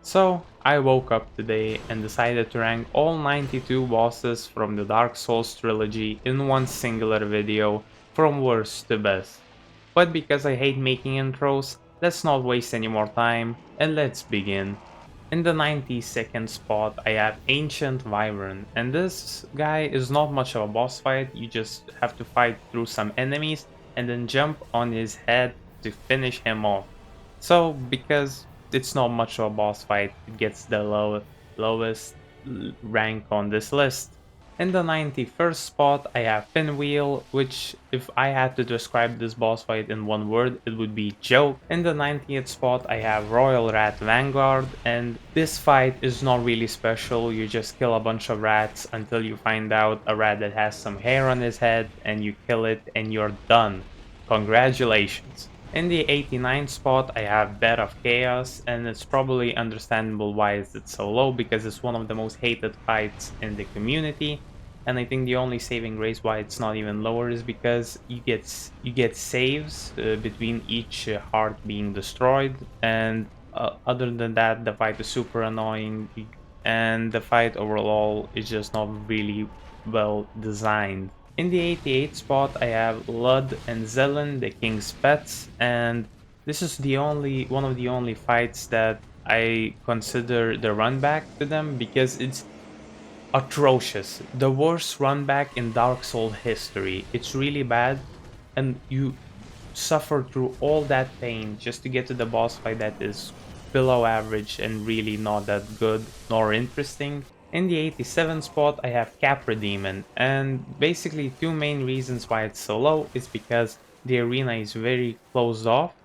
So, I woke up today and decided to rank all 92 bosses from the Dark Souls trilogy in one singular video from worst to best. But because I hate making intros, let's not waste any more time and let's begin. In the 92nd spot, I have Ancient Wyvern, and this guy is not much of a boss fight, you just have to fight through some enemies and then jump on his head to finish him off. So, because it's not much of a boss fight, it gets the lowest rank on this list. In the 91st spot, I have Pinwheel, which if I had to describe this boss fight in one word, it would be joke. In the 90th spot, I have Royal Rat Vanguard, and this fight is not really special, you just kill a bunch of rats until you find out a rat that has some hair on his head, and you kill it and you're done. Congratulations. In the 89th spot, I have Bed of Chaos, and it's probably understandable why it's so low because it's one of the most hated fights in the community. And I think the only saving grace why it's not even lower is because you get saves between each heart being destroyed, and other than that, the fight is super annoying, and the fight overall is just not really well designed. In the 88th spot, I have Lud and Zelen, the king's pets, and this is the only one of the only fights that I consider the run back to them because it's atrocious. The worst run back in Dark Souls history. It's really bad, and you suffer through all that pain just to get to the boss fight that is below average and really not that good nor interesting. In the 87 spot, I have Capra Demon, and basically two main reasons why it's so low is because the arena is very closed off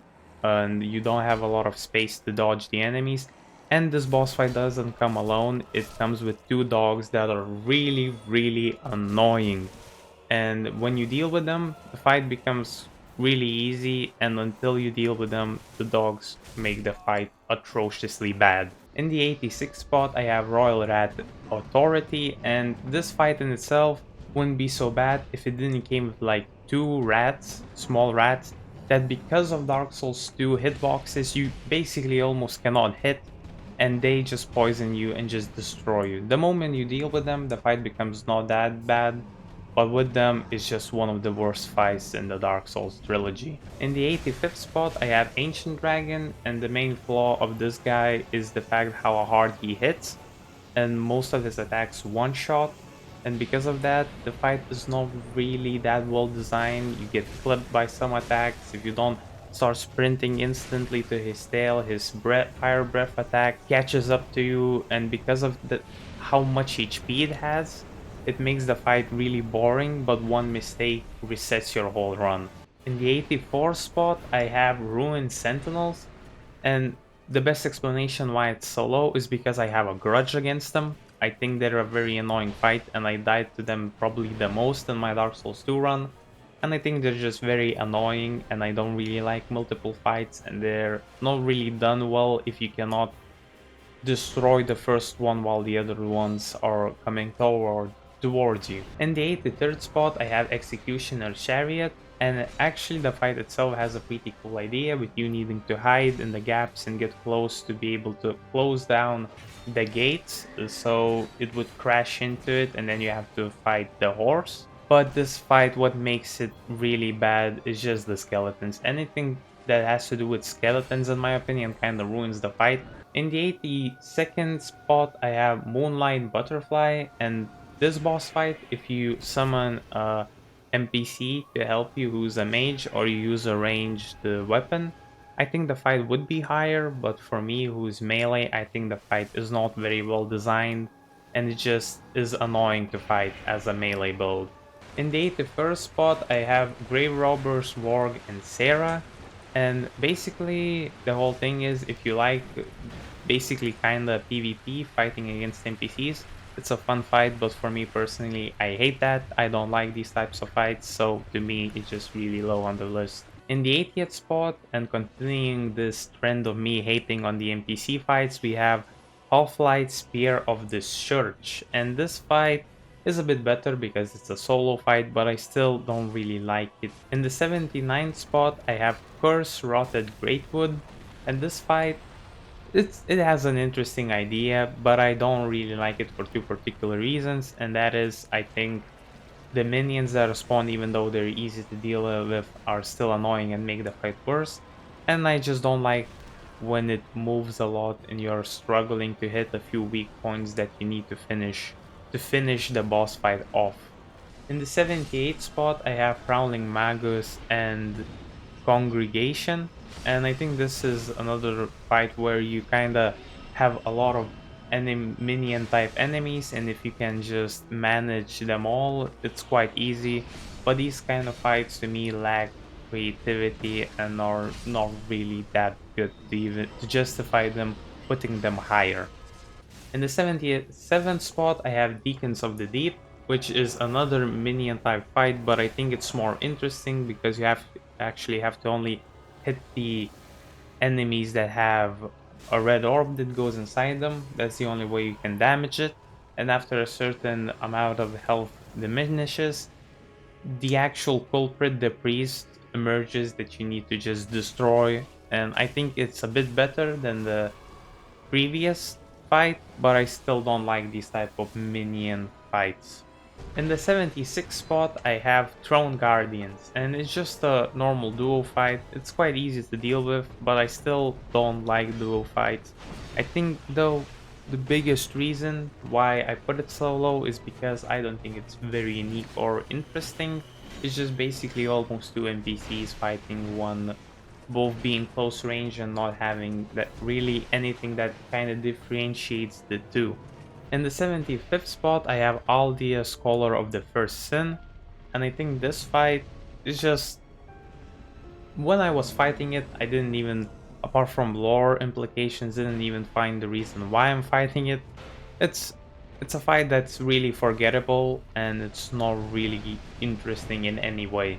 and you don't have a lot of space to dodge the enemies. And this boss fight doesn't come alone, it comes with two dogs that are really annoying. And when you deal with them, the fight becomes really easy, and until you deal with them, the dogs make the fight atrociously bad. In the 86th spot, I have Royal Rat Authority, and this fight in itself wouldn't be so bad if it didn't came with like two rats, small rats, that because of Dark Souls 2 hitboxes, you basically almost cannot hit, and they just poison you and just destroy you. The moment you deal with them, the fight becomes not that bad, but with them, it's just one of the worst fights in the Dark Souls trilogy. In the 85th spot, I have Ancient Dragon, and the main flaw of this guy is the fact how hard he hits, and most of his attacks one-shot, and because of that, the fight is not really that well designed. You get clipped by some attacks. If you don't start sprinting instantly to his tail, his fire breath attack catches up to you, and because of how much HP it has, it makes the fight really boring, but one mistake resets your whole run. In the 84th spot, I have Ruined Sentinels, and the best explanation why it's so low is because I have a grudge against them. I think they're a very annoying fight, and I died to them probably the most in my Dark Souls 2 run. And I think they're just very annoying, and I don't really like multiple fights, and they're not really done well if you cannot destroy the first one while the other ones are coming towards you. In the 83rd spot, I have Executioner Chariot, and actually the fight itself has a pretty cool idea with you needing to hide in the gaps and get close to be able to close down the gates so it would crash into it, and then you have to fight the horse. But this fight, what makes it really bad is just the skeletons. Anything that has to do with skeletons, in my opinion, kind of ruins the fight. In the 82nd spot, I have Moonlight Butterfly, and this boss fight, if you summon a NPC to help you who's a mage or you use a ranged weapon, I think the fight would be higher, but for me who's melee, I think the fight is not very well designed, and it just is annoying to fight as a melee build. In the 81st spot, I have Grave Robbers, Warg, and Sarah. And basically, the whole thing is if you like basically kinda PvP, fighting against NPCs, it's a fun fight, but for me personally, I hate that. I don't like these types of fights, so to me, it's just really low on the list. In the 80th spot, and continuing this trend of me hating on the NPC fights, we have Half-Light Spear of the Church, and this fight is a bit better because it's a solo fight, but I still don't really like it. In the 79th spot, I have Curse Rotted Greatwood, and this fight it has an interesting idea, but I don't really like it for two particular reasons, and that is I think the minions that respawn, even though they're easy to deal with, are still annoying and make the fight worse. And I just don't like when it moves a lot and you're struggling to hit a few weak points that you need to finish the boss fight off. In the 78 spot, I have Prowling Magus and Congregation, and I think this is another fight where you kind of have a lot of minion type enemies, and if you can just manage them all, it's quite easy. But these kind of fights to me lack creativity and are not really that good to even to justify them putting them higher. In the 77th spot, I have Deacons of the Deep, which is another minion type fight, but I think it's more interesting because you actually have to only hit the enemies that have a red orb that goes inside them. That's the only way you can damage it. And after a certain amount of health diminishes, the actual culprit, the priest, emerges that you need to just destroy. And I think it's a bit better than the previous fight, but I still don't like these type of minion fights. In the 76 spot, I have Throne Guardians, and it's just a normal duo fight. It's quite easy to deal with, but I still don't like duo fights. I think, though, the biggest reason why I put it so low is because I don't think it's very unique or interesting. It's just basically almost two NPCs fighting one, both being close range and not having that really anything that kind of differentiates the two. In the 75th spot, I have Aldia, Scholar of the First Sin, and I think this fight is just... When I was fighting it, I didn't even, apart from lore implications, didn't even find the reason why I'm fighting it. It's it's a fight that's really forgettable, and it's not really interesting in any way.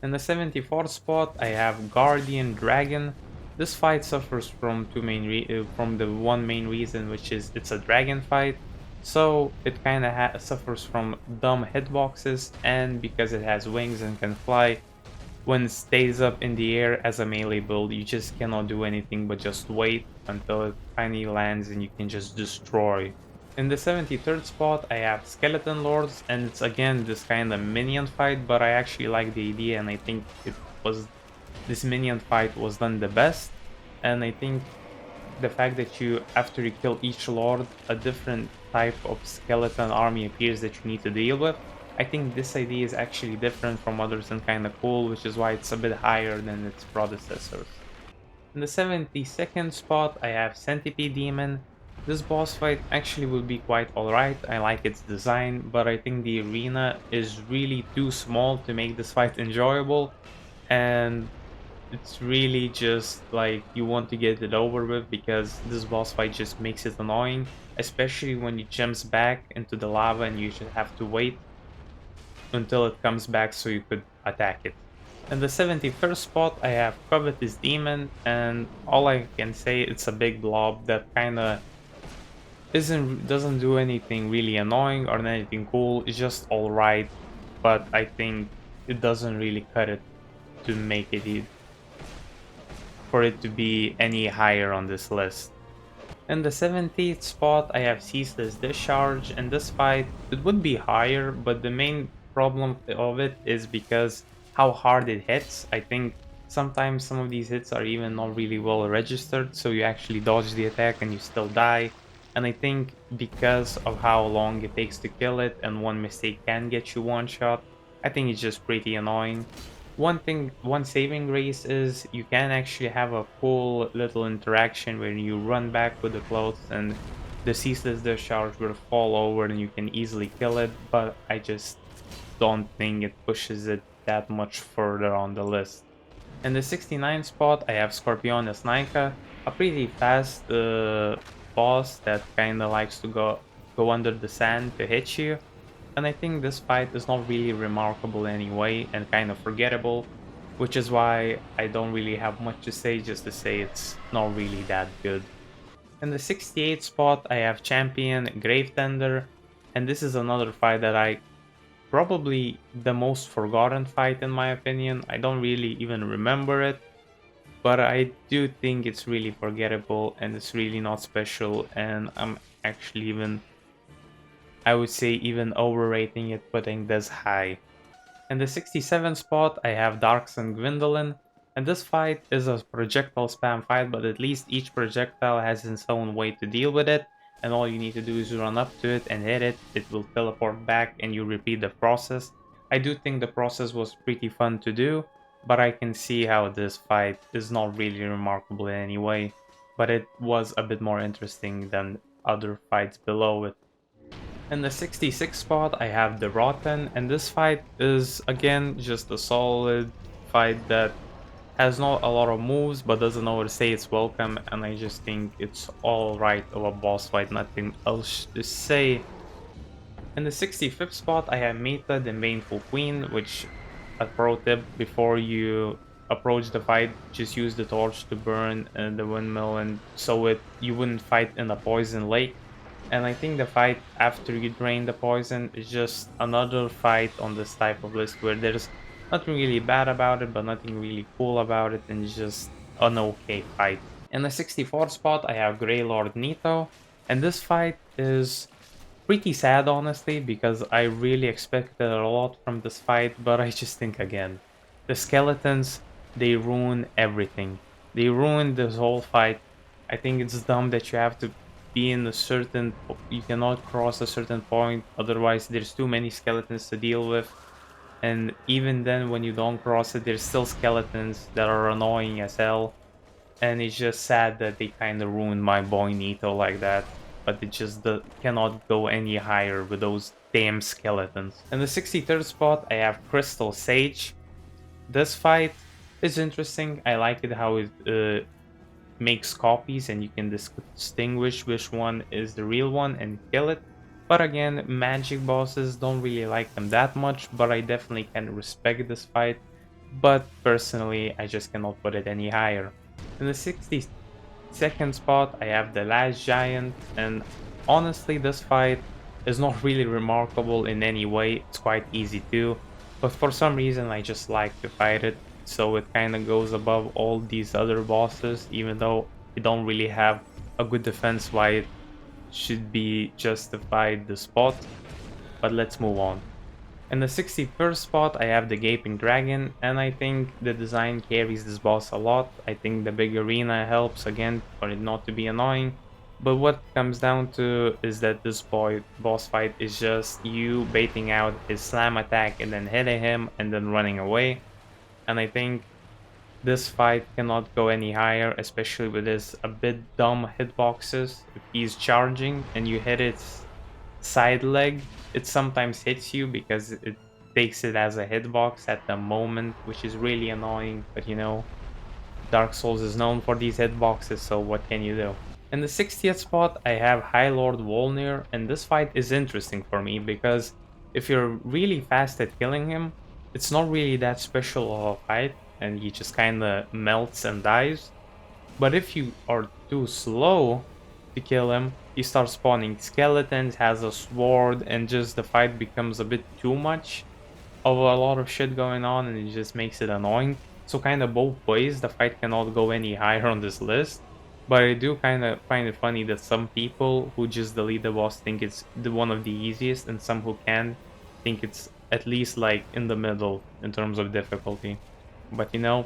In the 74th spot, I have Guardian Dragon. This fight suffers from from the one main reason, which is it's a dragon fight. So it kind of suffers from dumb hitboxes, and because it has wings and can fly, when it stays up in the air as a melee build, you just cannot do anything but just wait until it finally lands and you can just destroy. In the 73rd spot, I have Skeleton Lords, and it's again this kind of minion fight, but I actually like the idea, and I think was this minion fight was done the best. And I think the fact that you, after you kill each lord, a different type of skeleton army appears that you need to deal with. I think this idea is actually different from others and kind of cool, which is why it's a bit higher than its predecessors. In the 72nd spot, I have Centipede Demon. This boss fight actually would be quite alright. I like its design, but I think the arena is really too small to make this fight enjoyable, and it's really just like you want to get it over with because this boss fight just makes it annoying, especially when it jumps back into the lava and you should have to wait until it comes back so you could attack it. In the 71st spot, I have Covetous Demon, and all I can say, it's a big blob that kind of doesn't do anything really annoying or anything cool. It's just all right, but I think it doesn't really cut it to make it for it to be any higher on this list. In the 70th spot, I have Ceaseless Discharge, and this fight, it would be higher, but the main problem of it is because how hard it hits. I think sometimes some of these hits are even not really well registered, so you actually dodge the attack and you still die. And I think because of how long it takes to kill it and one mistake can get you one shot, I think it's just pretty annoying. One saving grace is you can actually have a cool little interaction where you run back with the clothes and the ceaseless discharge will fall over and you can easily kill it, but I just don't think it pushes it that much further on the list. In the 69th spot, I have Scorpionus Nika, a pretty fast boss that kinda likes to go under the sand to hit you. And I think this fight is not really remarkable anyway and kind of forgettable, which is why I don't really have much to say, just to say it's not really that good. In the 68th spot, I have Champion Gravetender, and this is another fight that I probably the most forgotten fight in my opinion. I don't really even remember it. but I do think it's really forgettable and it's really not special, and I'm actually even, I would say, even overrating it, putting this high. In the 67 spot, I have Darks and Gwendolyn, and this fight is a projectile spam fight, but at least each projectile has its own way to deal with it, and all you need to do is run up to it and hit it, it will teleport back and you repeat the process. I do think the process was pretty fun to do, but I can see how this fight is not really remarkable in any way, but it was a bit more interesting than other fights below it. In the 66 spot, I have the Rotten, and this fight is again just a solid fight that has not a lot of moves but doesn't overstay its welcome, and I just think it's alright of a boss fight, nothing else to say. In the 65th spot, I have Meta, the Baneful Queen, which, a pro tip, before you approach the fight, just use the torch to burn the windmill, and so you wouldn't fight in a poison lake. And I think the fight after you drain the poison is just another fight on this type of list where there's nothing really bad about it, but nothing really cool about it, and it's just an okay fight. In the 64th spot, I have Grey Lord Nito, and this fight is pretty sad, honestly, because I really expected a lot from this fight, but I just think again, the skeletons, they ruin everything. They ruin this whole fight. I think it's dumb that you have to be in a certain, you cannot cross a certain point, otherwise there's too many skeletons to deal with. And even then, when you don't cross it, there's still skeletons that are annoying as hell. And it's just sad that they kind of ruined my boy Nito like that. But it just cannot go any higher with those damn skeletons. In the 63rd spot, I have Crystal Sage. This fight is interesting. I like it how it makes copies and you can distinguish which one is the real one and kill it. But again, magic bosses, don't really like them that much, but I definitely can respect this fight. But personally, I just cannot put it any higher. In the 62nd spot, I have the Last Giant, and honestly, this fight is not really remarkable in any way. It's quite easy too, but for some reason I just like to fight it, so it kind of goes above all these other bosses, even though it don't really have a good defense why it should be justified the spot. But let's move on. In the 61st spot, I have the Gaping Dragon, and I think the design carries this boss a lot. I think the big arena helps, again, for it not to be annoying. But what comes down to is that this boss fight is just you baiting out his slam attack and then hitting him and then running away. And I think this fight cannot go any higher, especially with his a bit dumb hitboxes. If he's charging and you hit its side leg, it sometimes hits you because it takes it as a hitbox at the moment, which is really annoying. But you know, Dark Souls is known for these hitboxes, so what can you do? In the 60th spot, I have High Lord Volnir, and this fight is interesting for me because if you're really fast at killing him, it's not really that special of a fight, and he just kinda melts and dies. But if you are too slow to kill him, he starts spawning skeletons, has a sword, and just the fight becomes a bit too much of a lot of shit going on, and it just makes it annoying. So kind of both ways, the fight cannot go any higher on this list. But I do kind of find it funny that some people who just delete the boss think it's the one of the easiest, and some who can think it's at least like in the middle in terms of difficulty. But you know,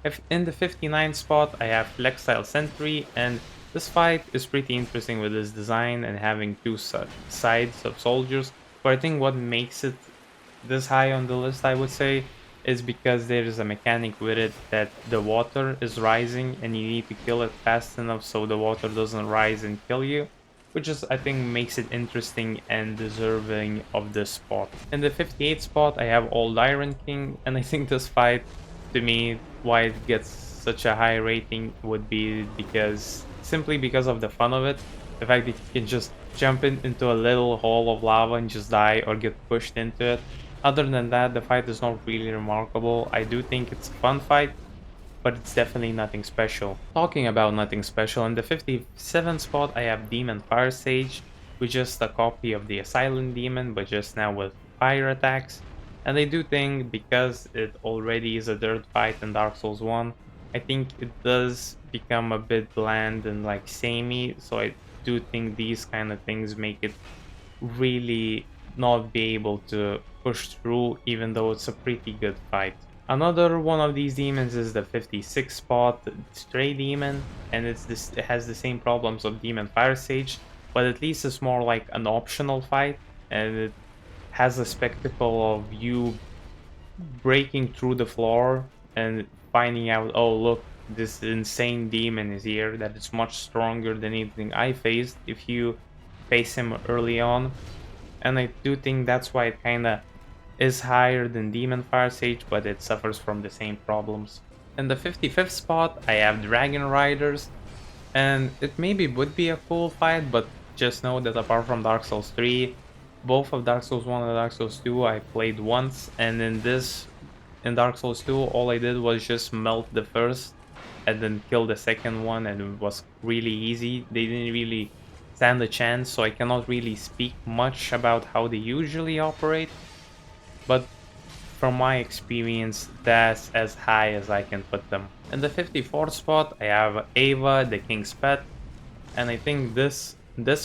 if in the 59th spot, I have Flexile Sentry, and this fight is pretty interesting with this design and having two sides of soldiers. But I think what makes it this high on the list, I would say, is because there is a mechanic with it that the water is rising and you need to kill it fast enough so the water doesn't rise and kill you, which is, I think, makes it interesting and deserving of this spot. In the 58th spot, I have Old Iron King, and I think this fight, to me, why it gets such a high rating would be simply because of the fun of it. The fact that you can just jump into a little hole of lava and just die or get pushed into it. Other than that, the fight is not really remarkable. I do think it's a fun fight, but it's definitely nothing special. Talking about nothing special, in the 57th spot, I have Demon Fire Sage, which is just a copy of the Asylum Demon, but just now with fire attacks. And I do think because it already is a dirt fight in Dark Souls 1, I think it does become a bit bland and like samey, so I do think these kind of things make it really not be able to push through, even though it's a pretty good fight. Another one of these demons is the 56 spot Stray Demon, and it has the same problems of Demon Fire Sage, but at least it's more like an optional fight, and it has a spectacle of you breaking through the floor and finding out, oh look, this insane demon is here that is much stronger than anything I faced if you face him early on. And I do think that's why it kinda is higher than Demon Fire Sage, but it suffers from the same problems. In the 55th spot, I have Dragon Riders, and it maybe would be a cool fight, but just know that apart from Dark Souls 3, both of Dark Souls 1 and Dark Souls 2 I played once, and in Dark Souls 2, all I did was just melt the first and then kill the second one, and it was really easy. They didn't really stand a chance, so I cannot really speak much about how they usually operate, but from my experience, that's as high as I can put them. In the 54th spot, I have Ava, the King's Pet, and I think this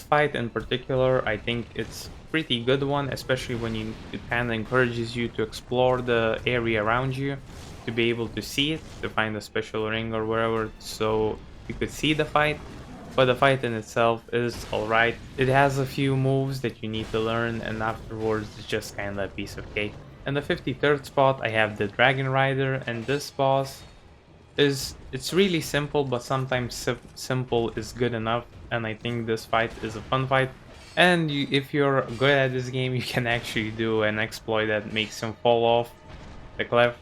fight in particular, I think it's pretty good one, especially when it kind of encourages you to explore the area around you, to be able to see it, to find a special ring or wherever, so you could see the fight. But the fight in itself is alright. It has a few moves that you need to learn, and afterwards it's just kinda a piece of cake. In the 53rd spot, I have the Dragon Rider, and this boss it's really simple, but sometimes simple is good enough, and I think this fight is a fun fight. And if you're good at this game, you can actually do an exploit that makes him fall off the cliff.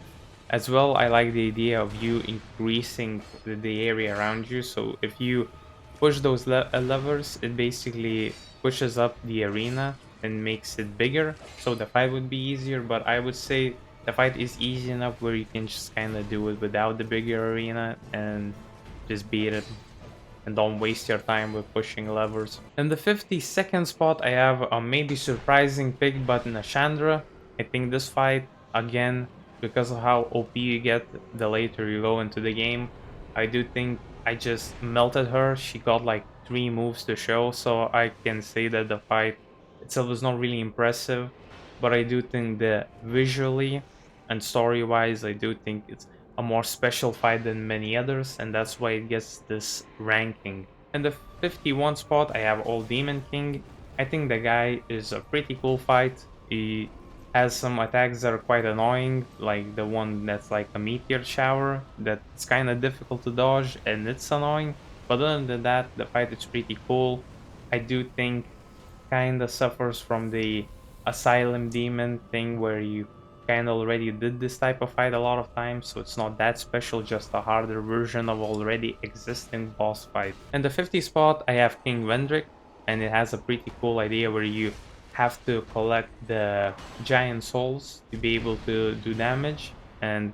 As well, I like the idea of you increasing the area around you, so if you push those levers, it basically pushes up the arena and makes it bigger, so the fight would be easier. But I would say the fight is easy enough where you can just kind of do it without the bigger arena and just beat it, and don't waste your time with pushing levers. In the 52nd spot, I have a maybe surprising pick, but Nashandra. I think this fight, again, because of how OP you get the later you go into the game, I do think I just melted her. She got like 3 moves to show, so I can say that the fight itself is not really impressive, but I do think that visually and story-wise, I do think it's a more special fight than many others, and that's why it gets this ranking. In the 51 spot, I have Old Demon King. I think the guy is a pretty cool fight. He has some attacks that are quite annoying, like the one that's like a meteor shower that's kind of difficult to dodge and it's annoying. But other than that, the fight is pretty cool. I do think kind of suffers from the Asylum Demon thing where you kind of already did this type of fight a lot of times, so it's not that special, just a harder version of already existing boss fight. In the 50 spot, I have King Vendrick, and it has a pretty cool idea where you have to collect the giant souls to be able to do damage, and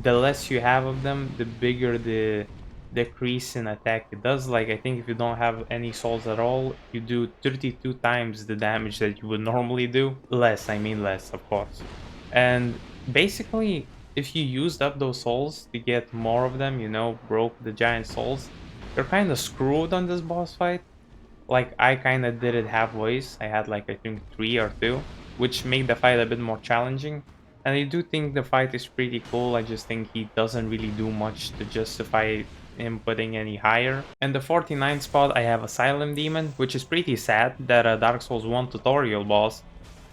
the less you have of them, the bigger the decrease in attack it does. Like, I think if you don't have any souls at all, you do 32 times the damage that you would normally do. Less, I mean less, of course. And basically, if you used up those souls to get more of them, you know, broke the giant souls, you're kind of screwed on this boss fight. Like, I kind of did it halfway. I had like, I think 3 or 2, which made the fight a bit more challenging. And I do think the fight is pretty cool. I just think he doesn't really do much to justify him putting any higher. In the 49th spot, I have Asylum Demon, which is pretty sad that a Dark Souls 1 tutorial boss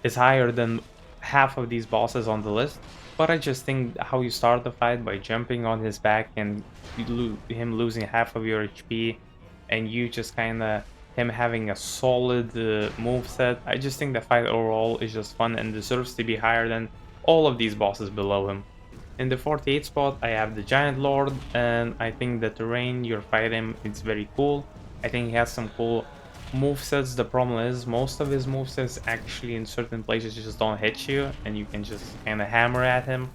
is higher than half of these bosses on the list. But I just think how you start the fight by jumping on his back and him losing half of your HP, and you just kind of him having a solid move set. I just think the fight overall is just fun and deserves to be higher than all of these bosses below him. In the 48th spot, I have the Giant Lord, and I think the terrain you're fighting is very cool. I think he has some cool movesets. The problem is most of his movesets actually in certain places just don't hit you, and you can just kind of hammer at him.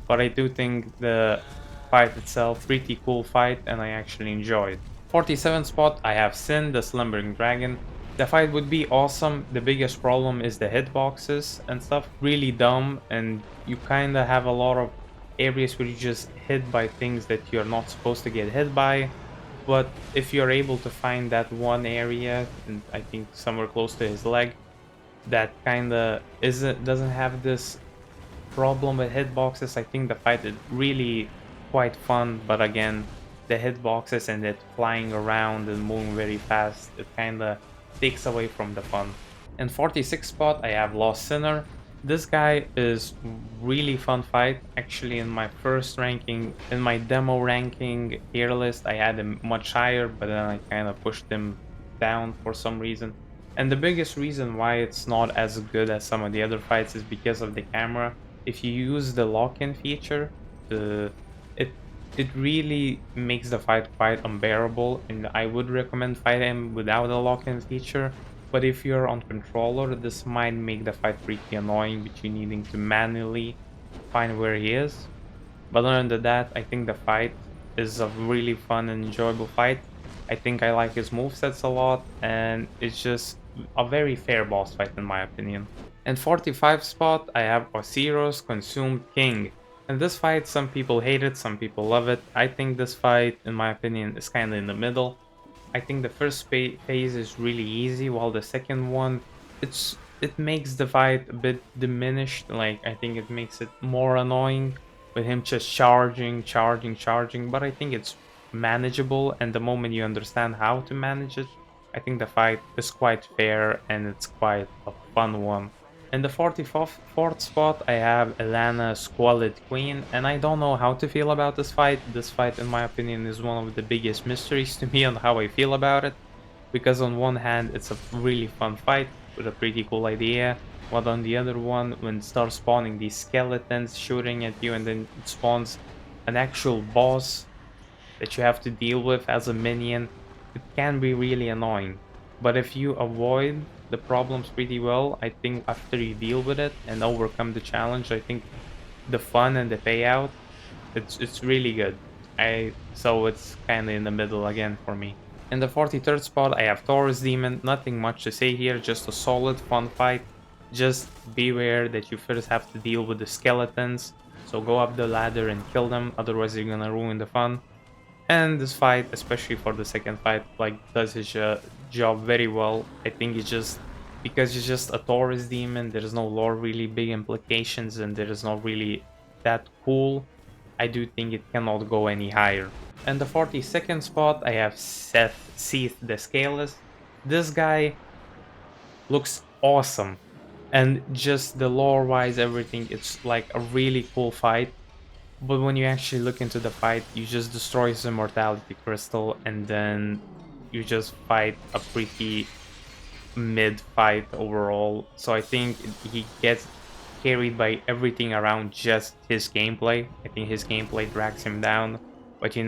But I do think the fight itself, pretty cool fight, and I actually enjoy it. 47th spot, I have Sin, the Slumbering Dragon. The fight would be awesome. The biggest problem is the hitboxes and stuff. Really dumb, and you kind of have a lot of areas where you just hit by things that you're not supposed to get hit by. But if you're able to find that one area, and I think somewhere close to his leg, that kinda isn't doesn't have this problem with hitboxes, I think the fight is really quite fun. But again, the hitboxes and it flying around and moving very fast, it kinda takes away from the fun. In 46 spot, I have Lost Sinner. This guy is really fun fight. Actually, in my first ranking, in my demo ranking tier list, I had him much higher, but then I kind of pushed him down for some reason. And the biggest reason why it's not as good as some of the other fights is because of the camera. If you use the lock-in feature, the it it really makes the fight quite unbearable, and I would recommend fighting him without a lock-in feature. But if you're on controller, this might make the fight pretty annoying, with you needing to manually find where he is. But other than that, I think the fight is a really fun and enjoyable fight. I think I like his movesets a lot, and it's just a very fair boss fight in my opinion. In 45 spot, I have Osiris Consumed King. In this fight, some people hate it, some people love it. I think this fight, in my opinion, is kinda in the middle. I think the first phase is really easy, while the second one, it makes the fight a bit diminished. Like, I think it makes it more annoying with him just charging, charging, charging. But I think it's manageable, and the moment you understand how to manage it, I think the fight is quite fair and it's quite a fun one. In the 44th spot, I have Elana Squalid Queen, and I don't know how to feel about this fight. This fight, in my opinion, is one of the biggest mysteries to me on how I feel about it. Because on one hand, it's a really fun fight with a pretty cool idea, but on the other one, when it starts spawning these skeletons shooting at you and then it spawns an actual boss that you have to deal with as a minion, it can be really annoying. But if you avoid the problems pretty well, I think after you deal with it and overcome the challenge, I think the fun and the payout, it's really good. So it's kind of in the middle again for me. In the 43rd spot, I have Taurus Demon. Nothing much to say here, just a solid fun fight. Just beware that you first have to deal with the skeletons, so go up the ladder and kill them, otherwise you're gonna ruin the fun. And this fight, especially for the second fight, like does his job very well. I think it's just because it's just a Taurus demon, there is no lore really big implications, and there is not really that cool. I do think it cannot go any higher. And the 42nd spot, I have Seath the Scaleless. This guy looks awesome, and just the lore wise, everything, it's like a really cool fight. But when you actually look into the fight, you just destroy his immortality crystal, and then you just fight a pretty mid fight overall. So I think he gets carried by everything around just his gameplay. I think his gameplay drags him down. But you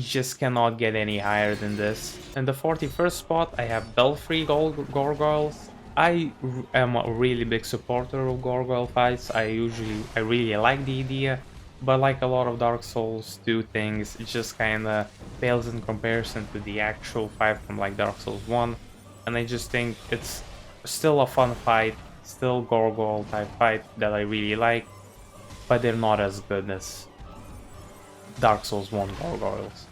just cannot get any higher than this. In the 41st spot, I have Belfry Gargoyles. Am a really big supporter of gargoyle fights. I really like the idea, but like a lot of Dark Souls 2 things, it just kinda pales in comparison to the actual fight from like Dark Souls 1. And I just think it's still a fun fight, still gargoyle type fight that I really like, but they're not as good as Dark Souls 1 gargoyles.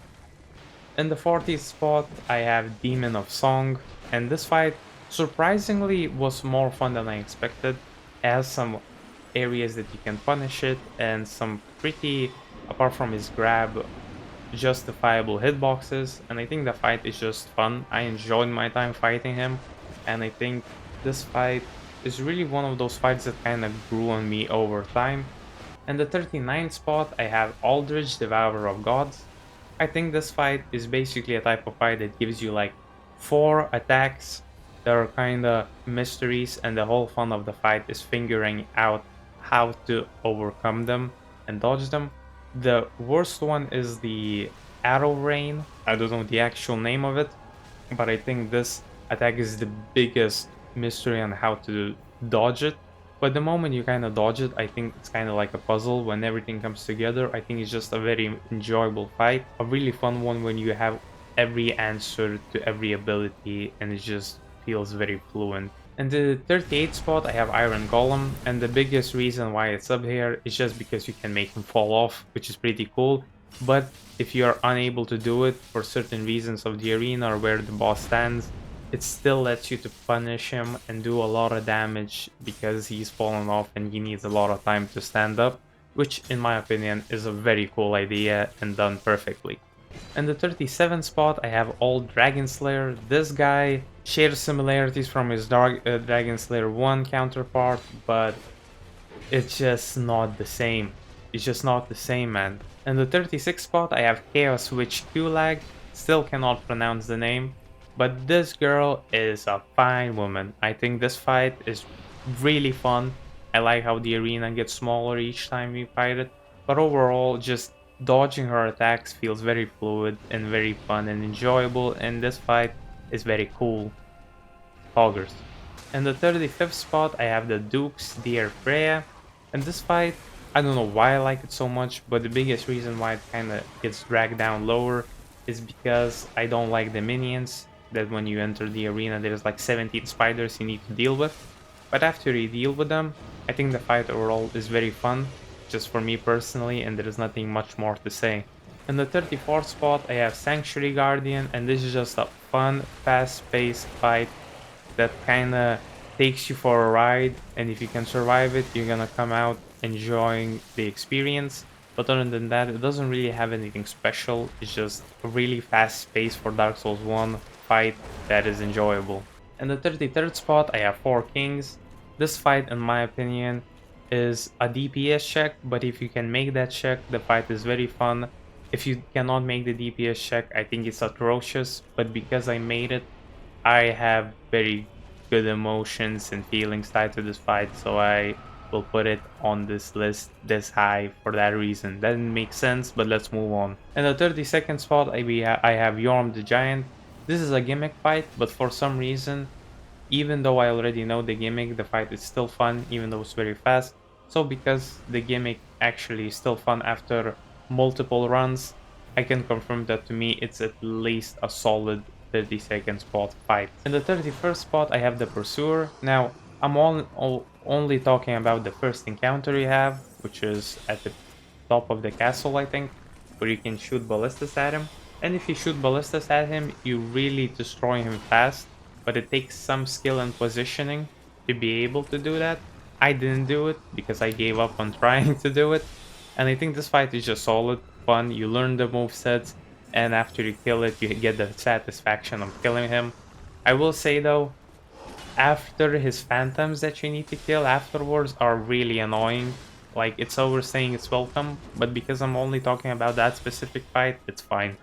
In the 40th spot, I have Demon of Song, and this fight surprisingly was more fun than I expected. It has some areas that you can punish it, and some pretty, apart from his grab, justifiable hitboxes, and I think the fight is just fun. I enjoyed my time fighting him, and I think this fight is really one of those fights that kind of grew on me over time. In the 39th spot, I have Aldrich, Devourer of Gods. I think this fight is basically a type of fight that gives you like 4 attacks that are kinda mysteries, and the whole fun of the fight is figuring out how to overcome them and dodge them. The worst one is the Arrow Rain. I don't know the actual name of it, but I think this attack is the biggest mystery on how to dodge it. But the moment you kind of dodge it, I think it's kind of like a puzzle. When everything comes together, I think it's just a very enjoyable fight. A really fun one when you have every answer to every ability, and it just feels very fluent. And the 38th spot, I have Iron Golem, and the biggest reason why it's up here is just because you can make him fall off, which is pretty cool. But if you are unable to do it for certain reasons of the arena or where the boss stands, it still lets you to punish him and do a lot of damage because he's fallen off and he needs a lot of time to stand up, which in my opinion is a very cool idea and done perfectly. In the 37th spot, I have Old Dragon Slayer. This guy shares similarities from his Dragon Slayer 1 counterpart, but it's just not the same. It's just not the same, man. In the 36th spot, I have Chaos Witch Q-Lag. Still cannot pronounce the name, but this girl is a fine woman. I think this fight is really fun. I like how the arena gets smaller each time we fight it, but overall, just dodging her attacks feels very fluid and very fun and enjoyable, and this fight is very cool. Hoggers. In the 35th spot, I have the Duke's Dear Freya, and this fight, I don't know why I like it so much, but the biggest reason why it kinda gets dragged down lower is because I don't like the minions, that when you enter the arena there's like 17 spiders you need to deal with. But after you deal with them, I think the fight overall is very fun, just for me personally, and there is nothing much more to say. In the 34th spot, I have Sanctuary Guardian, and this is just a fun, fast-paced fight that kinda takes you for a ride, and if you can survive it, you're gonna come out enjoying the experience. But other than that, it doesn't really have anything special. It's just a really fast-paced for Dark Souls 1 fight that is enjoyable. In the 33rd spot, I have Four Kings. This fight, in my opinion, is a DPS check, but if you can make that check, the fight is very fun. If you cannot make the DPS check, I think it's atrocious, but because I made it, I have very good emotions and feelings tied to this fight, so I will put it on this list this high for that reason. That didn't make sense, but let's move on. In the 32nd spot, I have Yorm the Giant. This is a gimmick fight, but for some reason, even though I already know the gimmick, the fight is still fun, even though it's very fast. So because the gimmick actually is still fun after multiple runs, I can confirm that to me it's at least a solid 32nd spot fight. In the 31st spot, I have the Pursuer. Now, I'm only talking about the first encounter you have, which is at the top of the castle, I think, where you can shoot ballistas at him. And if you shoot ballistas at him, you really destroy him fast, but it takes some skill and positioning to be able to do that. I didn't do it because I gave up on trying to do it, and I think this fight is just solid, fun. You learn the movesets, and after you kill it, you get the satisfaction of killing him. I will say though, after his phantoms that you need to kill afterwards are really annoying. Like, it's overstaying its welcome, but because I'm only talking about that specific fight, it's fine.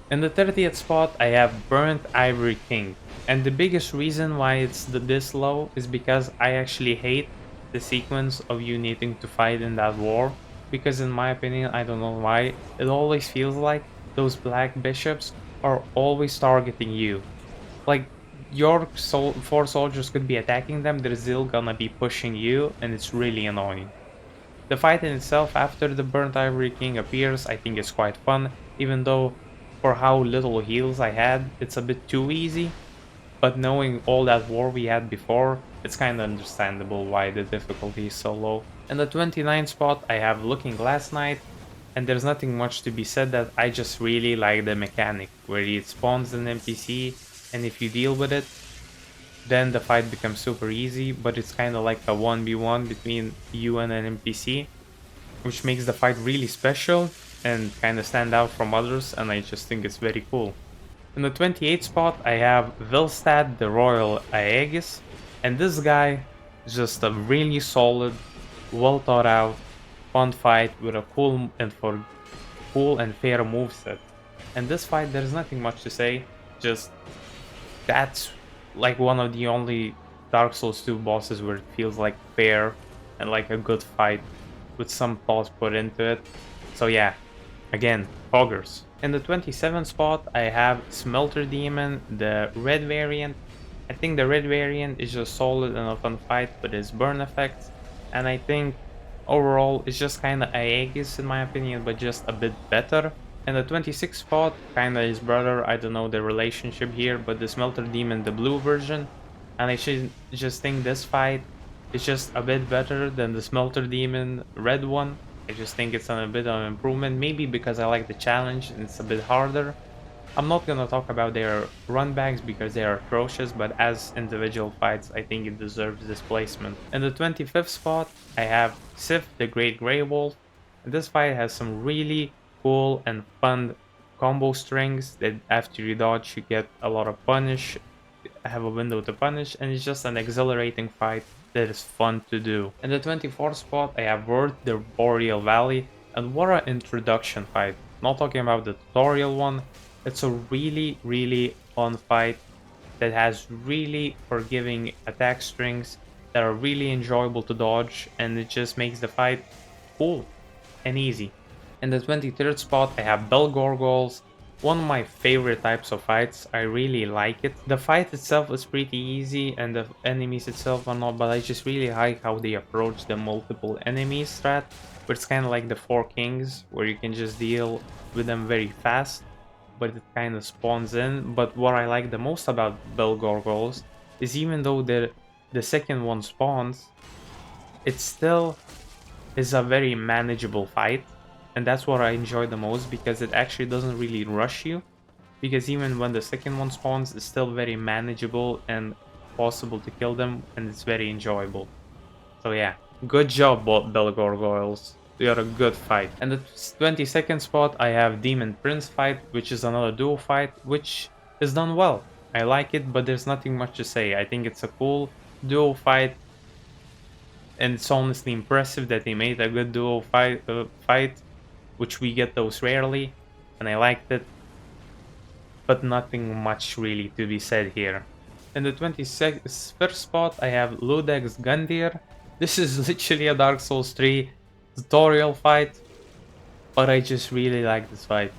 In the 30th spot, I have Burnt Ivory King, and the biggest reason why it's this low is because I actually hate the sequence of you needing to fight in that war, because in my opinion, I don't know why, it always feels like those black bishops are always targeting you. Like, your four soldiers could be attacking them, they're still gonna be pushing you, and it's really annoying. The fight in itself after the Burnt Ivory King appears, I think is quite fun, even though for how little heals I had, it's a bit too easy. But knowing all that war we had before, it's kinda understandable why the difficulty is so low. In the 29th spot, I have Looking Glass Knight, and there's nothing much to be said that I just really like the mechanic, where it spawns an NPC, and if you deal with it, then the fight becomes super easy, but it's kinda like a 1v1 between you and an NPC, which makes the fight really special and kinda stand out from others, and I just think it's very cool. In the 28th spot, I have Vilstad the Royal Aegis, and this guy is just a really solid, well thought out, fun fight with a cool and fair moveset. And this fight, there's nothing much to say, just that's like one of the only Dark Souls 2 bosses where it feels like fair and like a good fight with some thought put into it. So yeah, again, Hoggers. In the 27th spot, I have Smelter Demon, the red variant. I think the red variant is just solid and a fun fight with its burn effects, and I think overall it's just kinda Aegis in my opinion, but just a bit better. In the 26th spot, kinda his brother, I don't know the relationship here, but the Smelter Demon, the blue version. And I should just think this fight is just a bit better than the Smelter Demon red one. I just think it's a bit of an improvement, maybe because I like the challenge and it's a bit harder. I'm not gonna talk about their runbacks because they are atrocious, but as individual fights, I think it deserves this placement. In the 25th spot, I have Sif the Great Grey Wolf. And this fight has some really cool and fun combo strings that after you dodge, you get a lot of punish, have a window to punish, and it's just an exhilarating fight that is fun to do. In the 24th spot, I have Word the Boreal Valley, and what an introduction fight. Not talking about the tutorial one, it's a really fun fight that has really forgiving attack strings that are really enjoyable to dodge, and it just makes the fight cool and easy. In the 23rd spot, I have Bell Gargoyles, one of my favorite types of fights. I really like it. The fight itself is pretty easy and the enemies itself are not, but I just really like how they approach the multiple enemies strat, where it's kind of like the Four Kings, where you can just deal with them very fast, but it kind of spawns in. But what I like the most about Bell Gargoyles is even though the second one spawns, it still is a very manageable fight, and that's what I enjoy the most because it actually doesn't really rush you, because even when the second one spawns, it's still very manageable and possible to kill them, and it's very enjoyable. So yeah, good job, Bell Gargoyles. You're a good fight. And the 22nd spot, I have Demon Prince fight, which is another duo fight, which is done well. I like it, but there's nothing much to say. I think it's a cool duo fight, and it's honestly impressive that they made a good duo fight, which we get those rarely, and I liked it, but nothing much really to be said here. In the 21st spot, I have Ludeg's Gundyr. This is literally a Dark Souls 3 tutorial fight, but I just really like this fight.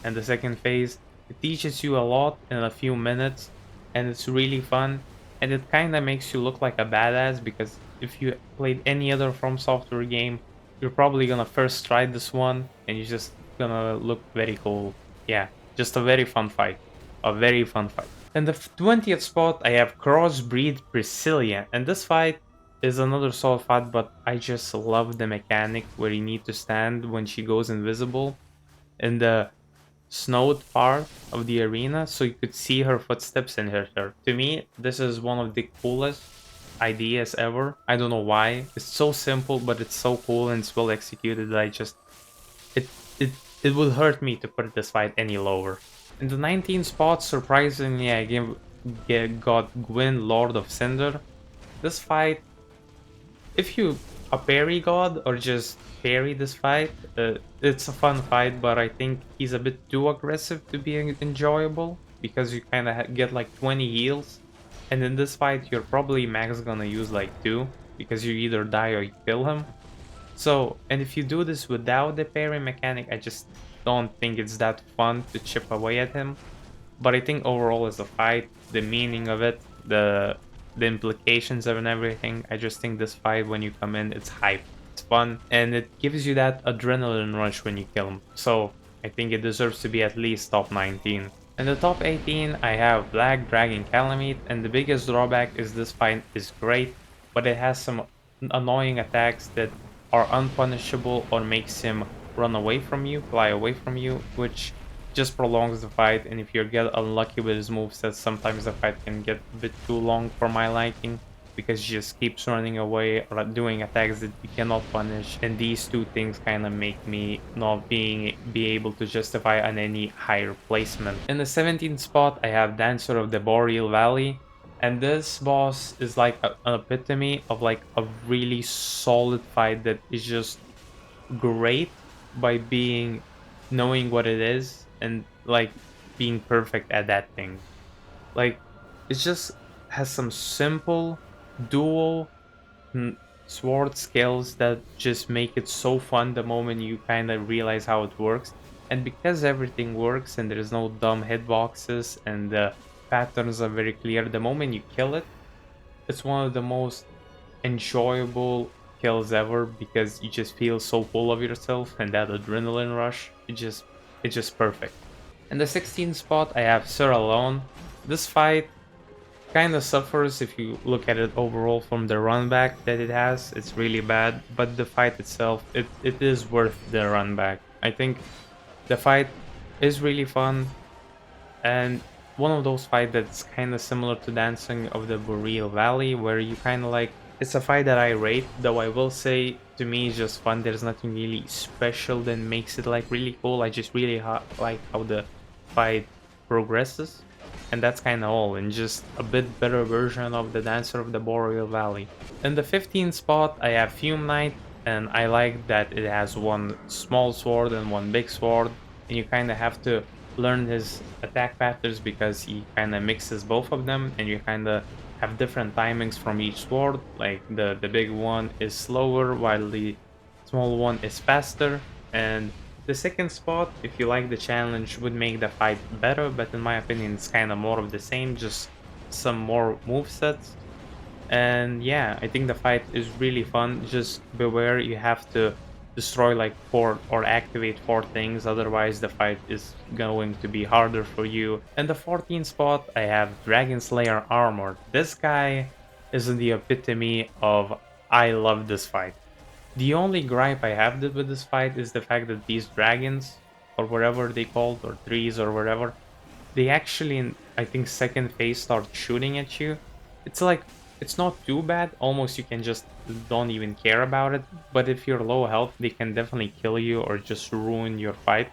And the second phase, it teaches you a lot in a few minutes, and it's really fun, and it kind of makes you look like a badass, because if you played any other From Software game, you're probably gonna first try this one, and you're just gonna look very cool. Yeah, just a very fun fight. A very fun fight. In the 20th spot, I have Crossbreed Priscilla, and this fight is another solid fight, but I just love the mechanic where you need to stand when she goes invisible in the snowed part of the arena, so you could see her footsteps and hit her. To me, this is one of the coolest ideas ever. I don't know why. It's so simple, but it's so cool and it's well executed that I just... It, it, it would hurt me to put this fight any lower. In the 19th spot, surprisingly, I got Gwyn, Lord of Cinder. This fight, if you a parry god or just parry this fight, it's a fun fight, but I think he's a bit too aggressive to be enjoyable, because you kind of get like 20 heals, and in this fight you're probably max gonna use like 2, because you either die or you kill him. So, and if you do this without the parry mechanic, I just don't think it's that fun to chip away at him. But I think overall as a fight, the meaning of it, the implications of it and everything, I just think this fight, when you come in, it's hype, it's fun, and it gives you that adrenaline rush when you kill him. So I think it deserves to be at least top 19. In the top 18, I have Black Dragon Calamite, and the biggest drawback is this fight is great, but it has some annoying attacks that are unpunishable or makes him run away from you, fly away from you, which just prolongs the fight. And if you get unlucky with his moveset, sometimes the fight can get a bit too long for my liking, because he just keeps running away or doing attacks that you cannot punish, and these two things kind of make me not be able to justify on any higher placement. In the 17th spot, I have Dancer of the Boreal Valley, and this boss is like an epitome of like a really solid fight that is just great by knowing what it is and like being perfect at that thing. Like, it just has some simple dual sword skills that just make it so fun the moment you kind of realize how it works. And because everything works and there's no dumb hitboxes and the patterns are very clear, the moment you kill it, it's one of the most enjoyable kills ever, because you just feel so full of yourself, and that adrenaline rush, it's just perfect. In the 16th spot, I have Sir Alone. This fight kind of suffers if you look at it overall from the run back that it has. It's really bad, but the fight itself, it is worth the run back. I think the fight is really fun, and one of those fights that's kind of similar to Dancing of the Boreal Valley, where you kind of like, it's a fight that I rate, though I will say to me it's just fun. There's nothing really special that makes it like really cool. I just really like how the fight progresses, and that's kind of all, and just a bit better version of the Dancer of the Boreal Valley. In the 15th spot, I have Fume Knight, and I like that it has one small sword and one big sword, and you kind of have to learn his attack patterns because he kind of mixes both of them, and you kind of have different timings from each sword. Like the big one is slower while the small one is faster. And the second spot, if you like the challenge, would make the fight better, but in my opinion it's kind of more of the same, just some more movesets. And yeah, I think the fight is really fun. Just beware, you have to destroy like 4 or activate 4 things, otherwise the fight is going to be harder for you. And the 14th spot, I have Dragon Slayer Armor. This guy is the epitome of I love this fight. The only gripe I have with this fight is the fact that these dragons, or whatever they called, or trees or whatever, they actually in I think second phase start shooting at you. It's like, it's not too bad, almost you can just don't even care about it, but if you're low health they can definitely kill you or just ruin your fight.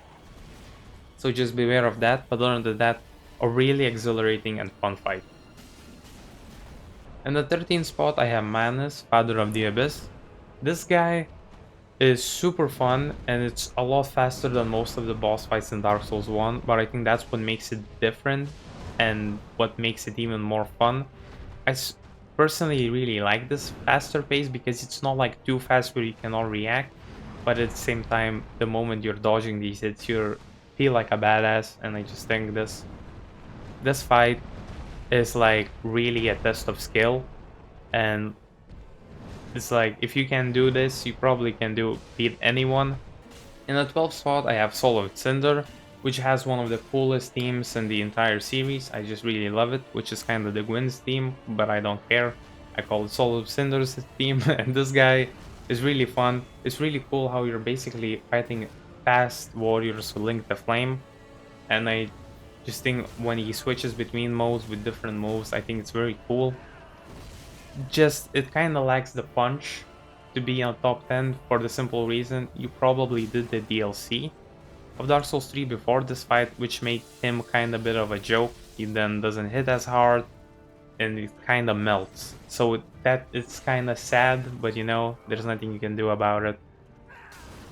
So just beware of that, but other than that, a really exhilarating and fun fight. In the 13th spot I have Manus, Father of the Abyss. This guy is super fun, and it's a lot faster than most of the boss fights in Dark Souls 1, but I think that's what makes it different and what makes it even more fun. Personally really like this faster pace because it's not like too fast where you cannot react, but at the same time, the moment you're dodging these hits, you feel like a badass, and I just think this fight is like really a test of skill, and it's like, if you can do this, you probably can beat anyone. In the 12th spot, I have Soul of Cinder, which has one of the coolest themes in the entire series. I just really love it, which is kind of the Gwyn's theme, but I don't care. I call it Soul of Cinder's theme, and this guy is really fun. It's really cool how you're basically fighting fast warriors who link the flame, and I just think when he switches between modes with different moves, I think it's very cool. Just, it kind of lacks the punch to be on top 10 for the simple reason you probably did the DLC of Dark Souls 3 before this fight, which made him kind of bit of a joke. He then doesn't hit as hard and it kind of melts. So that it's kind of sad, but you know, there's nothing you can do about it.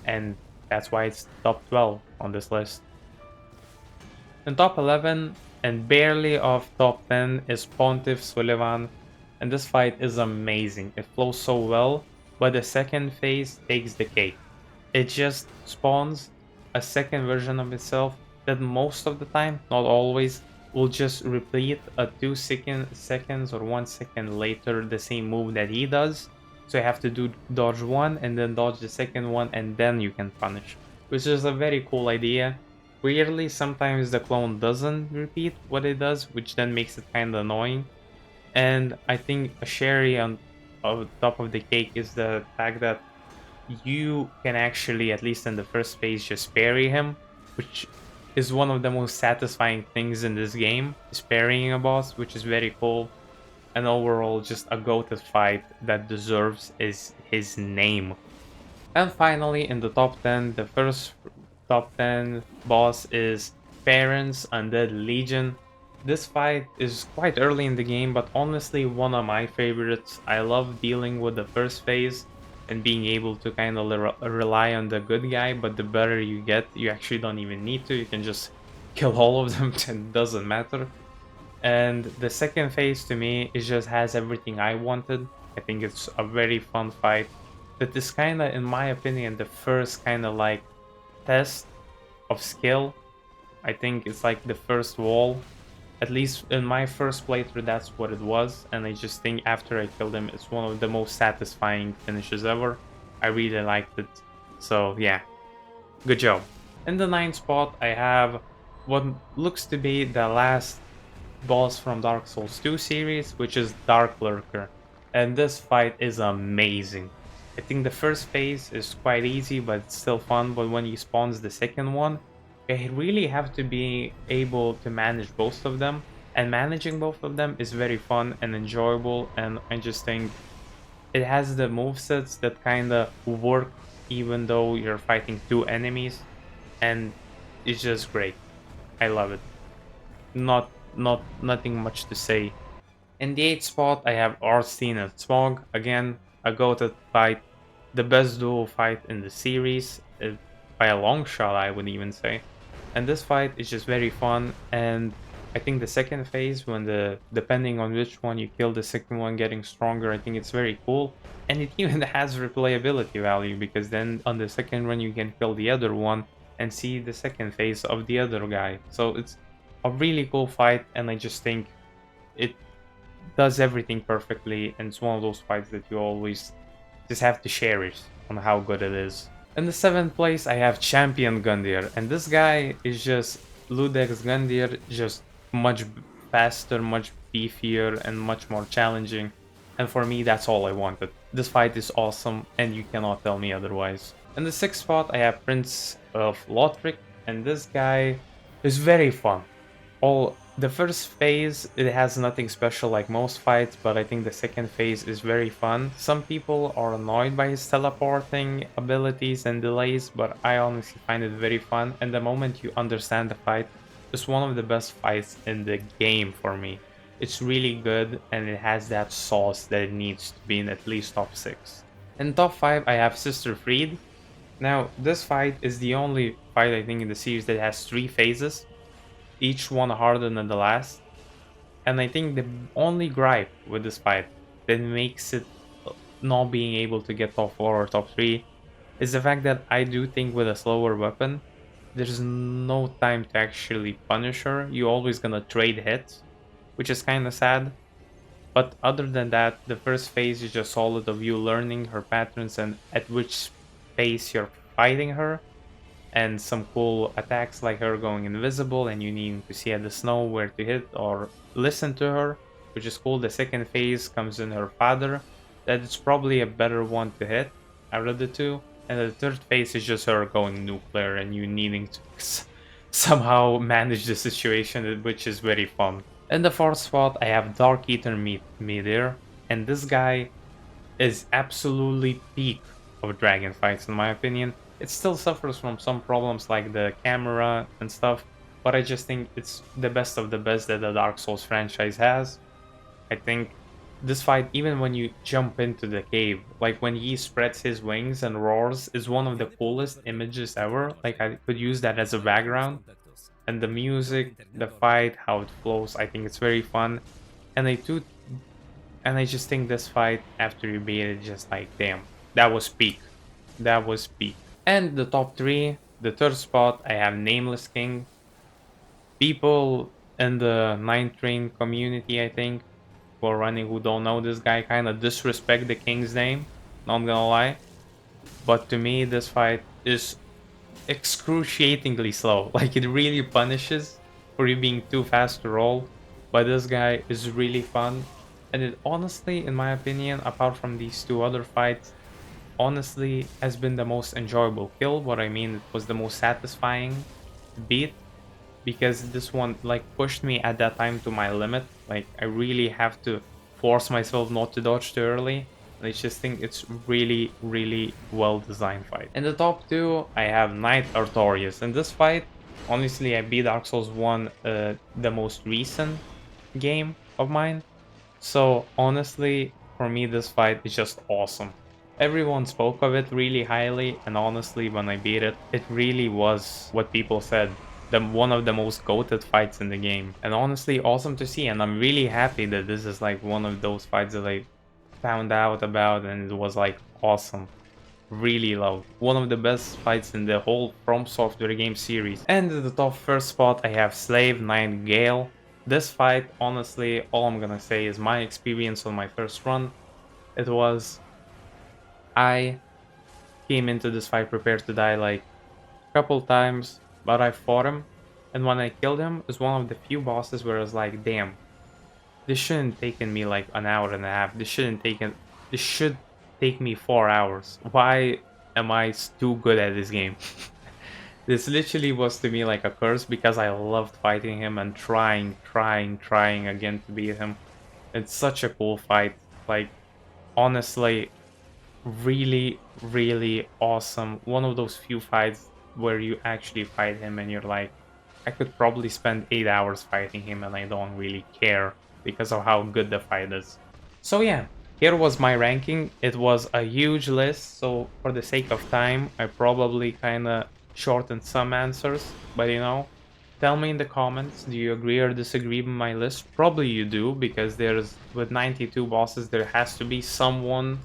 And that's why it's top 12 on this list. In top 11 and barely off top 10 is Pontiff Sullivan, and this fight is amazing. It flows so well, but the second phase takes the cake. It just spawns a second version of itself that most of the time, not always, will just repeat a 2 seconds or 1 second later the same move that he does. So you have to do dodge one and then dodge the second one, and then you can punish, which is a very cool idea. Weirdly, sometimes the clone doesn't repeat what it does, which then makes it kind of annoying. And I think a cherry on top of the cake is the fact that you can actually, at least in the first phase, just parry him, which is one of the most satisfying things in this game, is parrying a boss, which is very cool. And overall, just a goated fight that deserves his name. And finally, in the top 10, the first top 10 boss is Parents Undead Legion. This fight is quite early in the game, but honestly one of my favorites. I love dealing with the first phase and being able to kind of rely on the good guy, but the better you get, you actually don't even need to. You can just kill all of them and it doesn't matter. And the second phase to me, it just has everything I wanted. I think it's a very fun fight. That is kind of, in my opinion, the first kind of like test of skill. I think it's like the first wall. At least in my first playthrough, that's what it was. And I just think after I killed him, it's one of the most satisfying finishes ever. I really liked it. So yeah, good job. In the 9th spot, I have what looks to be the last boss from Dark Souls 2 series, which is Dark Lurker. And this fight is amazing. I think the first phase is quite easy, but it's still fun. But when he spawns the second one, you really have to be able to manage both of them. And managing both of them is very fun and enjoyable. And I just think it has the movesets that kind of work even though you're fighting two enemies. And it's just great. I love it. Nothing much to say. In the 8th spot, I have Arstein and Smog. Again, a goated fight, the best duo fight in the series, by a long shot, I would even say. And this fight is just very fun. And I think the second phase, when depending on which one you kill, the second one getting stronger, I think it's very cool. And it even has replayability value because then on the second run you can kill the other one and see the second phase of the other guy. So it's a really cool fight, and I just think it does everything perfectly, and it's one of those fights that you always just have to cherish on how good it is. In the 7th place, I have Champion Gundyr, and this guy is just Ludex Gundyr, just much faster, much beefier, and much more challenging. And for me, that's all I wanted. This fight is awesome, and you cannot tell me otherwise. In the 6th spot, I have Prince of Lothric, and this guy is very fun. The first phase, it has nothing special like most fights, but I think the second phase is very fun. Some people are annoyed by his teleporting abilities and delays, but I honestly find it very fun, and the moment you understand the fight, it's one of the best fights in the game for me. It's really good, and it has that sauce that it needs to be in at least top 6. In top 5, I have Sister Fried. Now, this fight is the only fight I think in the series that has 3 phases, each one harder than the last. And I think the only gripe with this fight that makes it not being able to get top 4 or top 3 is the fact that I do think with a slower weapon, there's no time to actually punish her. You're always gonna trade hits, which is kind of sad. But other than that, the first phase is just solid of you learning her patterns and at which pace you're fighting her, and some cool attacks like her going invisible and you needing to see at the snow where to hit or listen to her, which is cool. The second phase comes in her father, that it's probably a better one to hit out of the two, and the third phase is just her going nuclear and you needing to somehow manage the situation, which is very fun. In the 4th spot, I have Dark Eater Meteor, and this guy is absolutely peak of dragon fights in my opinion. It still suffers from some problems like the camera and stuff, but I just think it's the best of the best that the Dark Souls franchise has. I think this fight, even when you jump into the cave, like when he spreads his wings and roars, is one of the coolest images ever. Like I could use that as a background. And the music, the fight, how it flows, I think it's very fun. And I just think this fight, after you beat it, just like, damn, that was peak. That was peak. And the top 3, the 3rd spot, I have Nameless King. People in the 9th Train community, I think, who are running, who don't know this guy, kind of disrespect the king's name, not gonna lie. But to me, this fight is excruciatingly slow. Like, it really punishes for you being too fast to roll. But this guy is really fun. And it honestly, in my opinion, apart from these 2 other fights, honestly has been the most enjoyable kill. What I mean, it was the most satisfying beat, because this one like pushed me at that time to my limit. Like I really have to force myself not to dodge too early. I just think it's really well designed fight. In the top 2, I have Knight Artorias. In this fight, honestly, I beat Dark Souls 1, the most recent game of mine. So honestly, for me, this fight is just awesome. Everyone spoke of it really highly, and honestly, when I beat it, it really was what people said. One of the most goated fights in the game. And honestly, awesome to see, and I'm really happy that this is like one of those fights that I found out about and it was like awesome. Really loved. One of the best fights in the whole From Software game series. And at the top 1st spot, I have Slave Knight Gale. This fight, honestly, all I'm gonna say is my experience on my first run. It was... I came into this fight prepared to die like a couple times, but I fought him And when I killed him, it was one of the few bosses where I was like, damn, this shouldn't taken me like an hour and a half. This should take me 4 hours. Why am I too good at this game? This literally was to me like a curse because I loved fighting him and trying again to beat him. It's such a cool fight. Like, honestly, really awesome. One of those few fights where you actually fight him and you're like, I could probably spend 8 hours fighting him and I don't really care because of how good the fight is. So yeah, here was my ranking. It was a huge list, so for the sake of time, I probably kinda shortened some answers, but tell me in the comments, do you agree or disagree with my list? Probably you do, because with 92 bosses, there has to be some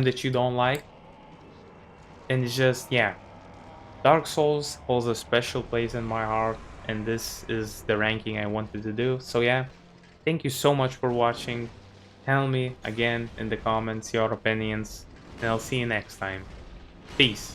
that you don't like. And it's just, yeah, Dark Souls holds a special place in my heart, and this is the ranking I wanted to do. So yeah, thank you so much for watching. Tell me again in the comments your opinions, and I'll see you next time. Peace.